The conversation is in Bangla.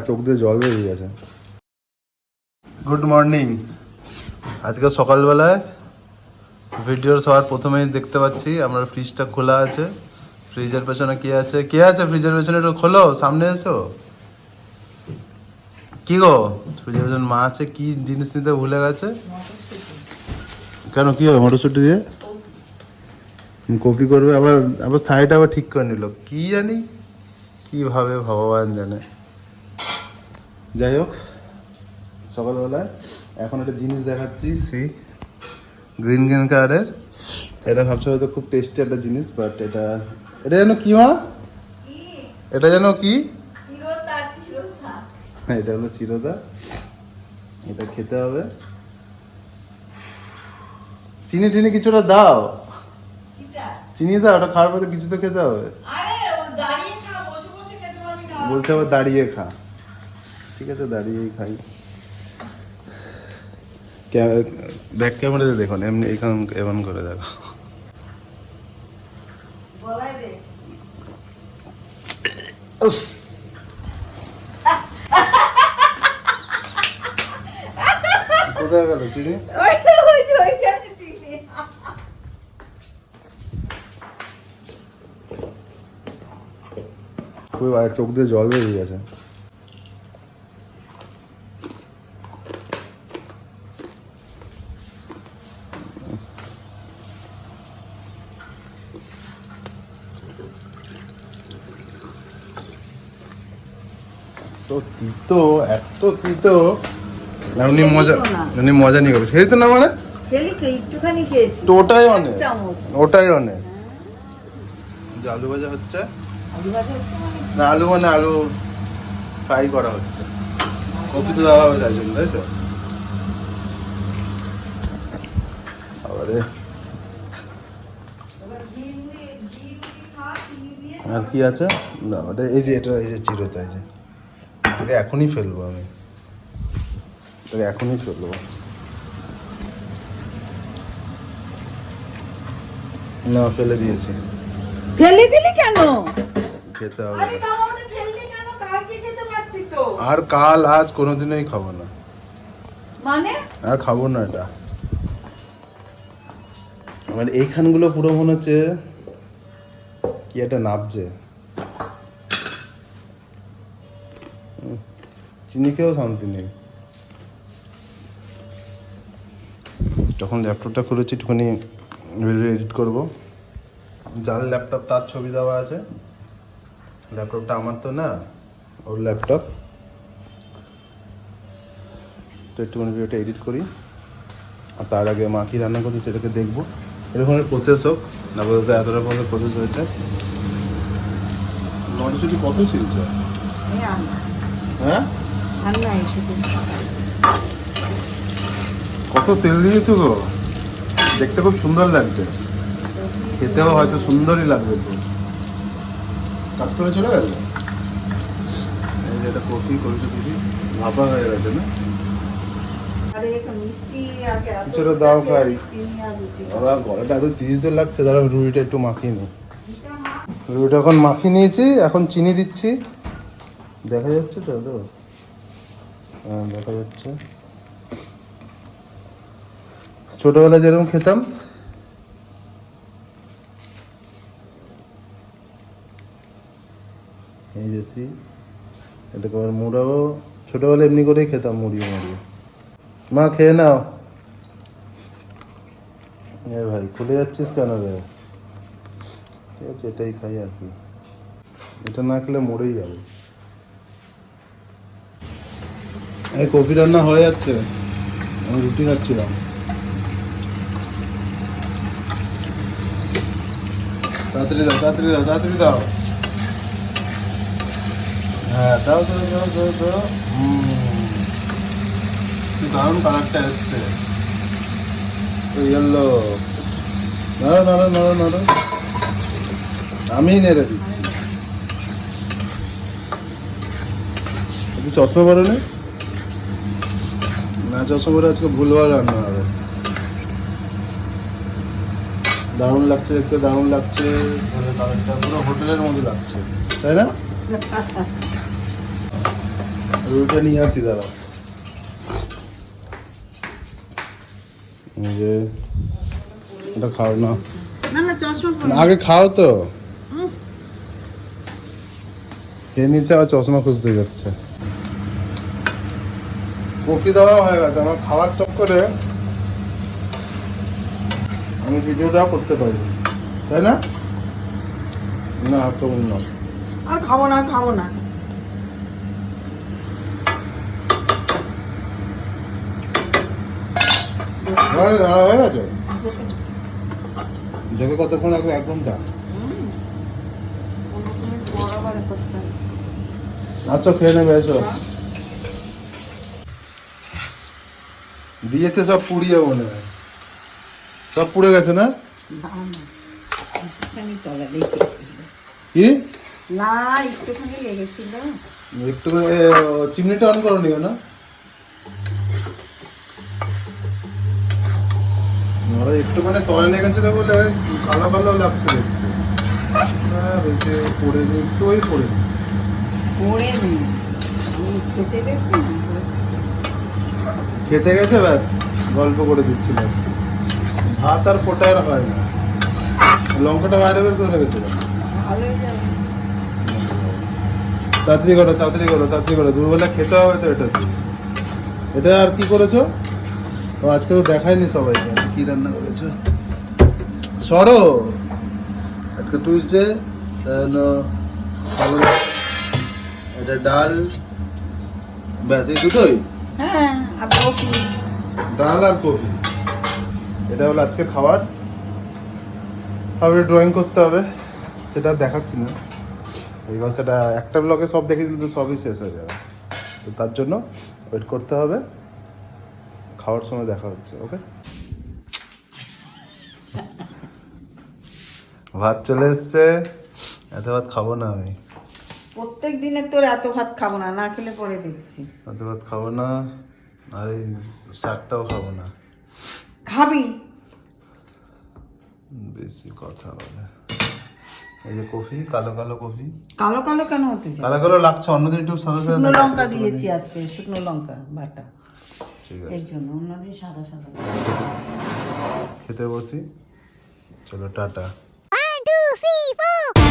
চোখ দিয়ে জল বেরিয়ে গেছে। Good morning. আজকে সকালবেলায় ভিডিওর সবার প্রথমেই দেখতে পাচ্ছি আমরা ফ্রিজটা খোলা আছে। ফ্রিজের পেছনে কে আছে ফ্রিজের পেছনে? একটু খোলো, সামনে এসো। কি গো, ফ্রিজের পেছনে মা আছে, কি জিনিস নিতে ভুলে গেছে? কেন, কি হবে মটরশুটি দিয়ে? কপি করবে আবার, সাইড আবার ঠিক করে নিল, কি জানি কিভাবে, ভগবান জানে। যাই হোক, সকালবেলায় এখন একটা জিনিস দেখাচ্ছি, সেই গ্রিন কালারের। এটা ভাবছো হয়তো খুব টেস্টি একটা জিনিস, বাট এটা যেন কি মা, এটা যেন কি? এটা হলো চিরতা। এটা খেতে হবে। চিনি টিনি কিছুটা দাও, চিনি দাও, ওটা খাওয়ার পরে কিছু তো খেতে হবে। বলছে আবার দাঁড়িয়ে খা। ঠিক আছে, দাঁড়িয়েই খাই। ব্যাক ক্যামেরাতে দেখুন, এমনি এমন করে দেখো। কোথায় গেল চিনি? চোখ দিয়ে জল বেরিয়ে গেছে। তিতো, এত তিতো। উনি মজা নিয়ে গেছে, খেলি তো না মানে তো ওটাই অনেক, ওটাই অনেক। আলু ভাজা হচ্ছে না, আলু মানে আলু ফ্রাই করা হচ্ছে, কপি তো দেওয়া হবে তাই জন্য, তাই তো। আবারে আর কি আছে না, ওটা এই যে চিরতা, এই যে এটা এখনই ফেলবো আমি, এখনই ফেলবো। না, ফেলে দিয়েছি। ফেলে দিলি কেন? খেতে হবে। আর কাল আজ কোনোদিনই খাবো না, মানে আর খাবো না এটা। মানে এইখানগুলো পুরো মনে হচ্ছে কি একটা নাবছে। চিনি খেয়েও শান্তি নেই। যখন ল্যাপটপটা খুলেছি একটুখানি ভিডিও এডিট করবো। যার ল্যাপটপ তার ছবি দেওয়া আছে, ল্যাপটপটা আমার তো না, ওর ল্যাপটপ। তো একটুখানি ভিডিওটা এডিট করি, আর তার আগে মা কি রান্না করছে সেটাকে দেখবো। এরকম প্রসেস হোক না, বলতে এত রকমের প্রসেস হয়েছে। মটরশুটি কত ছিলছে? হ্যাঁ, কত তেল দিয়েছো গো, দেখতে খুব সুন্দর লাগছে, খেতেও হয়তো সুন্দরই লাগবে। তো কাজ করে চলে গেছে। এই যে এটা কপি করেছো, দিদি ভাপা হয়ে গেছে না, কিছুটা দাও খাই। আবার গলাটা এত চিনি তো লাগছে, দাঁড়া রুটিটা একটু মাখিয়ে নিই। রুটিটা এখন মাখিয়ে নিয়েছি, এখন চিনি দিচ্ছি। দেখা যাচ্ছে তো? হ্যাঁ, দেখা যাচ্ছে। ছোটবেলায় যেরকম খেতাম, এই যে এটাকে আবার মুড়াবো। ছোটবেলায় এমনি করেই খেতাম, মুড়িয়ে মুড়িয়ে। মা খেয়ে নাও। এ ভাই, খুলে যাচ্ছিস কেন রে? ঠিক আছে, এটাই খাই আর কি, এটা না খেলে মরেই যাবে। এই কফি রান্না হয়ে যাচ্ছে, আমি রুটি খাচ্ছিলাম। তাড়াতাড়ি দাও, তাড়াতাড়ি দাও, তাড়াতাড়ি দাও। হ্যাঁ, দাও দাও দাও দাও দাও। দারুণ কালারটা এসছে, ইয়েলো। নাড়ো নাড়ো নাড়ো নাড়ো, আমি নেড়ে দিচ্ছি। চশমা পরো না, চশমা পরে আজকে ভুলভাল রান্না হবে। দারুণ লাগছে দেখতে, দারুণ লাগছে। মানে কালারটা পুরো হোটেলের মতো লাগছে, তাই না? রুটিটা নিয়ে আসি দাঁড়া। এই যে এটা খাও না, না না চশমা আগে খাও তো। খেয়ে নিচ্ছে আবার চশমা খুঁজতে যাচ্ছে। কফি দেওয়া হয়ে গেছে, আমার খাওয়ার চক্করে আমি ভিডিওটাও করতে পারি, তাই না? না তো না, আর খাবো না খাবো না। হয়ে গেছে। দেখে কতক্ষণ লাগবে? 1 ঘন্টা। আচ্ছা খেয়ে নেবে, এসো। দিয়েছে সব পুড়িয়ে, মনে হয় সব পুড়ে গেছে না? কি না একটুখানি লেগেছিল। একটু চিমনিটা অন করো নি কেন? একটু মানে তলে লেগেছিল বলে কালো কালো লাগছে দেখতে। হয়েছে পড়ে নি, একটু ওই পড়ে নি। পড়ে নি, আমি খেতে গেছি না। খেতে গেছে, ব্যাস গল্প করে দিচ্ছিল আজকে। ভাত আর ফোটার হয় না। লঙ্কাটা বাইরে বের করে রেখেছিল। ভালোই যাবে। তাড়াতাড়ি করো, তাড়াতাড়ি করো, তাড়াতাড়ি করো, দুপুরবেলা খেতে হবে তো। এটা দিয়ে এটা আর কি করেছো? তো আজকে তো দেখায়নি সবাইকে আজকে কি রান্না করেছো। সরো, আজকে টুইসডে, এটা ডাল, ব্যাস এই দুটোই। হ্যাঁ আর কফি। ডাল আর কফি, এটা হলো আজকে খাবার। তারপরে ড্রয়িং করতে হবে, সেটা দেখাচ্ছি না, এবার সেটা একটা ব্লগে সব দেখে দিলে তো সবই শেষ হয়ে যাবে। তো তার জন্য ওয়েট করতে হবে, খাওয়ার সময় দেখা হচ্ছে। ওকে, ভাত চলে এসছে। এত ভাত খাবো না আমি, প্রত্যেক দিনে তোর এত ভাত খাবো না, না খেলে পরে দেখছি। এত ভাত খাবো না, আর এই শাকটাও খাবো না। খাবি? বেশি কথা বলে। এই যে কফি, কালো কালো কফি। কালো কালো কেন হতে যায়? কালো কালো লাগছে, অন্যদিন একটু সাদা সাদা শুকনো দেখাচ্ছে, লঙ্কা একটুখানি। দিয়েছি আজকে, শুকনো লঙ্কা বাটা, ঠিক আছে, এর জন্য। অন্যদিন সাদা সাদা। খেতে বসি। চলো টাটা। 1, 2, 3, 4